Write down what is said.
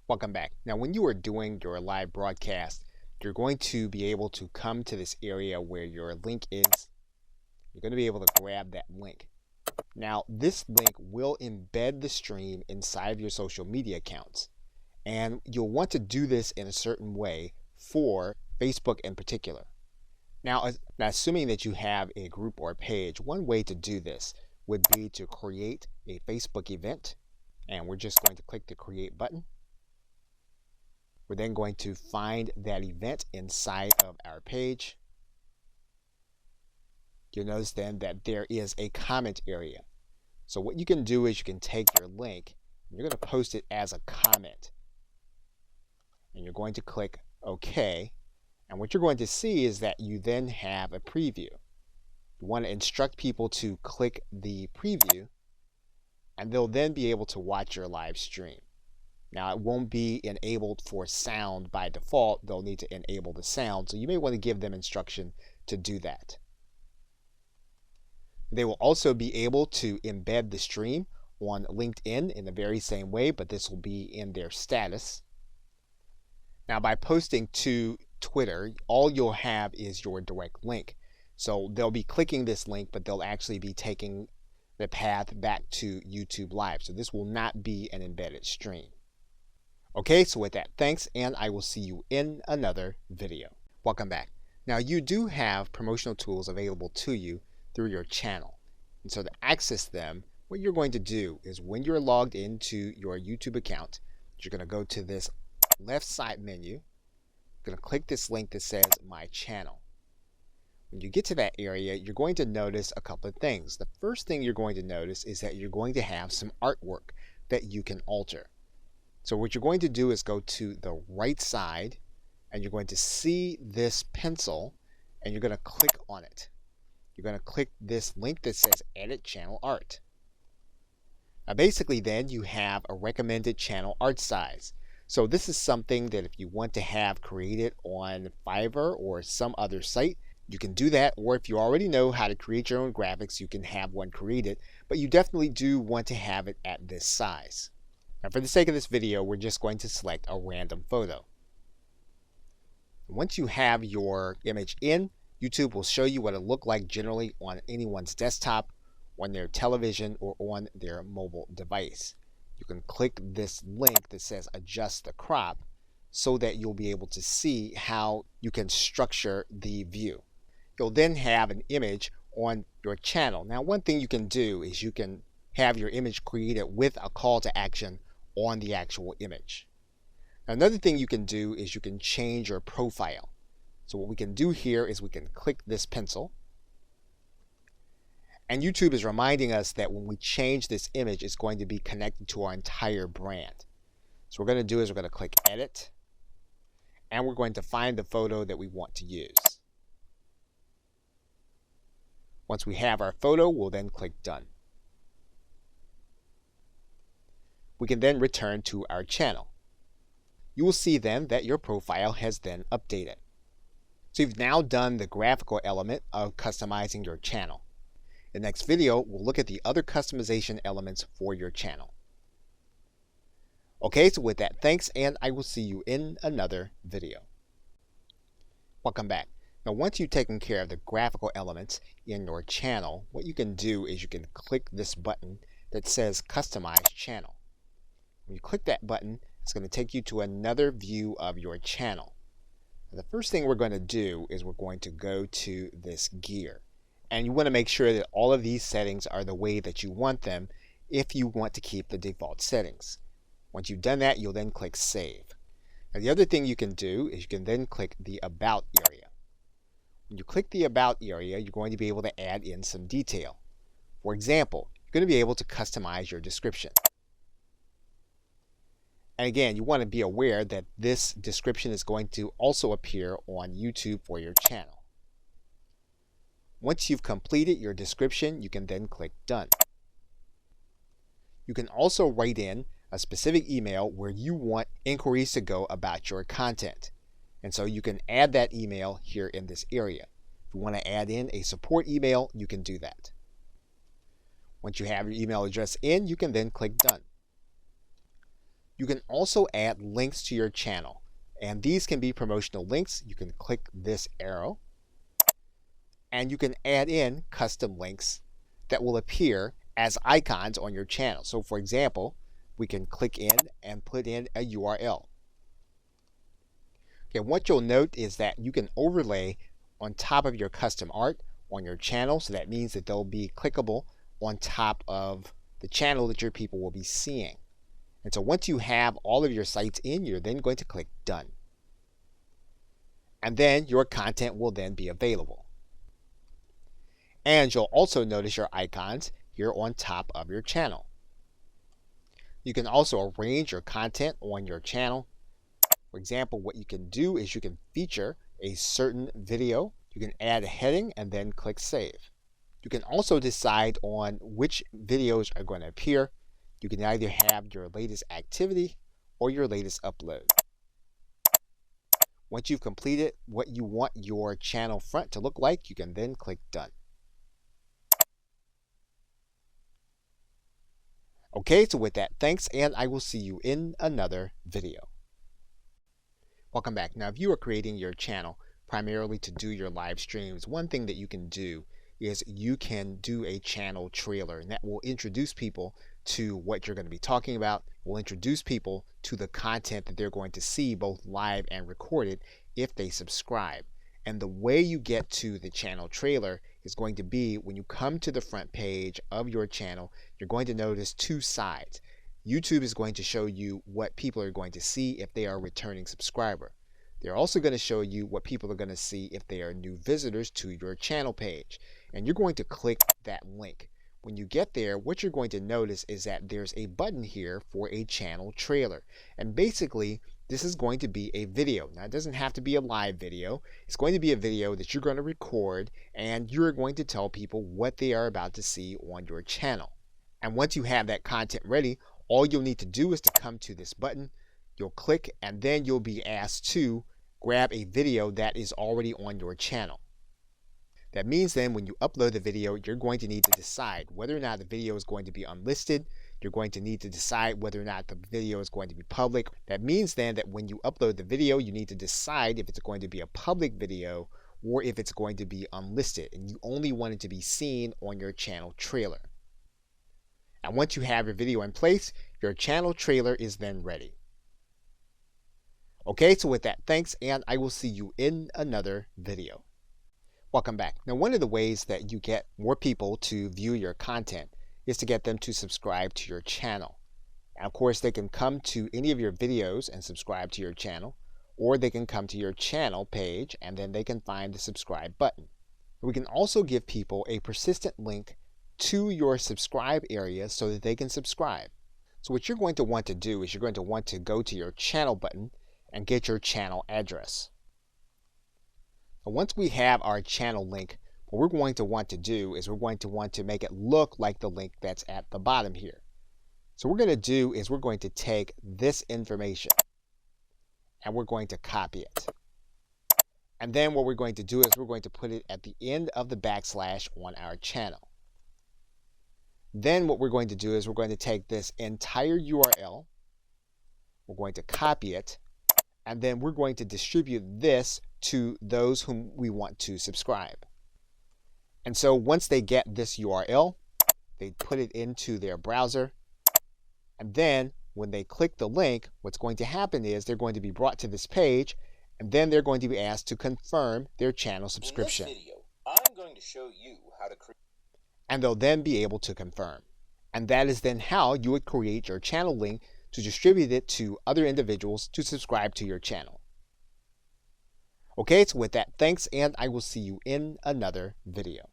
Welcome back. Now, when you are doing your live broadcast, you're going to be able to come to this area where your link is. You're going to be able to grab that link. Now, this link will embed the stream inside of your social media accounts. And you'll want to do this in a certain way for Facebook in particular. Now, assuming that you have a group or a page, one way to do this would be to create a Facebook event. And we're just going to click the Create button. We're then going to find that event inside of our page. You'll notice then that there is a comment area. So what you can do is you can take your link and you're going to post it as a comment. And you're going to click OK. And what you're going to see is that you then have a preview. You want to instruct people to click the preview, and they'll then be able to watch your live stream. Now, it won't be enabled for sound by default. They'll need to enable the sound, so you may want to give them instruction to do that. They will also be able to embed the stream on LinkedIn in the very same way, but this will be in their status. Now, by posting to Twitter, all you'll have is your direct link. So they'll be clicking this link, but they'll actually be taking the path back to YouTube Live. So this will not be an embedded stream. Okay, so with that, thanks, and I will see you in another video. Welcome back. Now, you do have promotional tools available to you through your channel. And so to access them, what you're going to do is when you're logged into your YouTube account, you're going to go to this left side menu. You're going to click this link that says My Channel. When you get to that area, you're going to notice a couple of things. The first thing you're going to notice is that you're going to have some artwork that you can alter. So what you're going to do is go to the right side, and you're going to see this pencil, and you're going to click on it. You're going to click this link that says Edit Channel Art. Now basically then you have a recommended channel art size. So this is something that if you want to have created on Fiverr or some other site, you can do that, or if you already know how to create your own graphics, you can have one created, but you definitely do want to have it at this size. Now for the sake of this video, we're just going to select a random photo. Once you have your image in, YouTube will show you what it looked like generally on anyone's desktop, on their television, or on their mobile device. You can click this link that says Adjust the Crop so that you'll be able to see how you can structure the view. You'll then have an image on your channel. Now, one thing you can do is you can have your image created with a call to action on the actual image. Now, another thing you can do is you can change your profile. So what we can do here is we can click this pencil. And YouTube is reminding us that when we change this image, it's going to be connected to our entire brand. So what we're going to do is we're going to click Edit, and we're going to find the photo that we want to use. Once we have our photo, we'll then click Done. We can then return to our channel. You will see then that your profile has then updated. So you've now done the graphical element of customizing your channel. In the next video, we'll look at the other customization elements for your channel. Okay, so with that, thanks, and I will see you in another video. Welcome back. Now, once you've taken care of the graphical elements in your channel, what you can do is you can click this button that says Customize Channel. When you click that button, it's going to take you to another view of your channel. Now, the first thing we're going to do is we're going to go to this gear. And you want to make sure that all of these settings are the way that you want them if you want to keep the default settings. Once you've done that, you'll then click Save. Now, the other thing you can do is you can then click the About area. When you click the About area, you're going to be able to add in some detail. For example, you're going to be able to customize your description. And again, you want to be aware that this description is going to also appear on YouTube for your channel. Once you've completed your description, you can then click Done. You can also write in a specific email where you want inquiries to go about your content. And so you can add that email here in this area. If you want to add in a support email, you can do that. Once you have your email address in, you can then click Done. You can also add links to your channel, and these can be promotional links. You can click this arrow, and you can add in custom links that will appear as icons on your channel. So for example, we can click in and put in a URL. Okay, what you'll note is that you can overlay on top of your custom art on your channel, so that means that they'll be clickable on top of the channel that your people will be seeing. And so once you have all of your sites in, you're then going to click Done. And then your content will then be available. And you'll also notice your icons here on top of your channel. You can also arrange your content on your channel. For example, what you can do is you can feature a certain video. You can add a heading and then click Save. You can also decide on which videos are going to appear. You can either have your latest activity or your latest upload. Once you've completed what you want your channel front to look like, you can then click Done. Okay, so with that, thanks, and I will see you in another video. Welcome back. Now, if you are creating your channel primarily to do your live streams, one thing that you can do is you can do a channel trailer, and that will introduce people to what you're going to be talking about, will introduce people to the content that they're going to see both live and recorded if they subscribe. And the way you get to the channel trailer is going to be when you come to the front page of your channel, you're going to notice two sides. YouTube is going to show you what people are going to see if they are a returning subscriber. They're also going to show you what people are going to see if they are new visitors to your channel page. And you're going to click that link. When you get there, what you're going to notice is that there's a button here for a channel trailer. And basically, this is going to be a video. Now, it doesn't have to be a live video. It's going to be a video that you're going to record, and you're going to tell people what they are about to see on your channel. And once you have that content ready, all you'll need to do is to come to this button. You'll click, and then you'll be asked to grab a video that is already on your channel. That means then when you upload the video, you're going to need to decide whether or not the video is going to be unlisted. You're going to need to decide whether or not the video is going to be public. That means then that when you upload the video, you need to decide if it's going to be a public video or if it's going to be unlisted, and you only want it to be seen on your channel trailer. And once you have your video in place, your channel trailer is then ready. Okay, so with that, thanks, and I will see you in another video. Welcome back. Now, one of the ways that you get more people to view your content is to get them to subscribe to your channel. And of course, they can come to any of your videos and subscribe to your channel, or they can come to your channel page and then they can find the subscribe button. We can also give people a persistent link to your subscribe area so that they can subscribe. So what you're going to want to do is you're going to want to go to your channel button and get your channel address. Once we have our channel link, what we're going to want to do is we're going to want to make it look like the link that's at the bottom here. So what we're going to do is we're going to take this information and we're going to copy it. And then what we're going to do is we're going to put it at the end of the backslash on our channel. Then what we're going to do is we're going to take this entire URL, we're going to copy it, and then we're going to distribute this to those whom we want to subscribe. And so once they get this URL, they put it into their browser, and then when they click the link, what's going to happen is they're going to be brought to this page, and then they're going to be asked to confirm their channel subscription. In this video, I'm going to show you how to create, and they'll then be able to confirm. And that is then how you would create your channel link to distribute it to other individuals to subscribe to your channel. Okay, so with that, thanks, and I will see you in another video.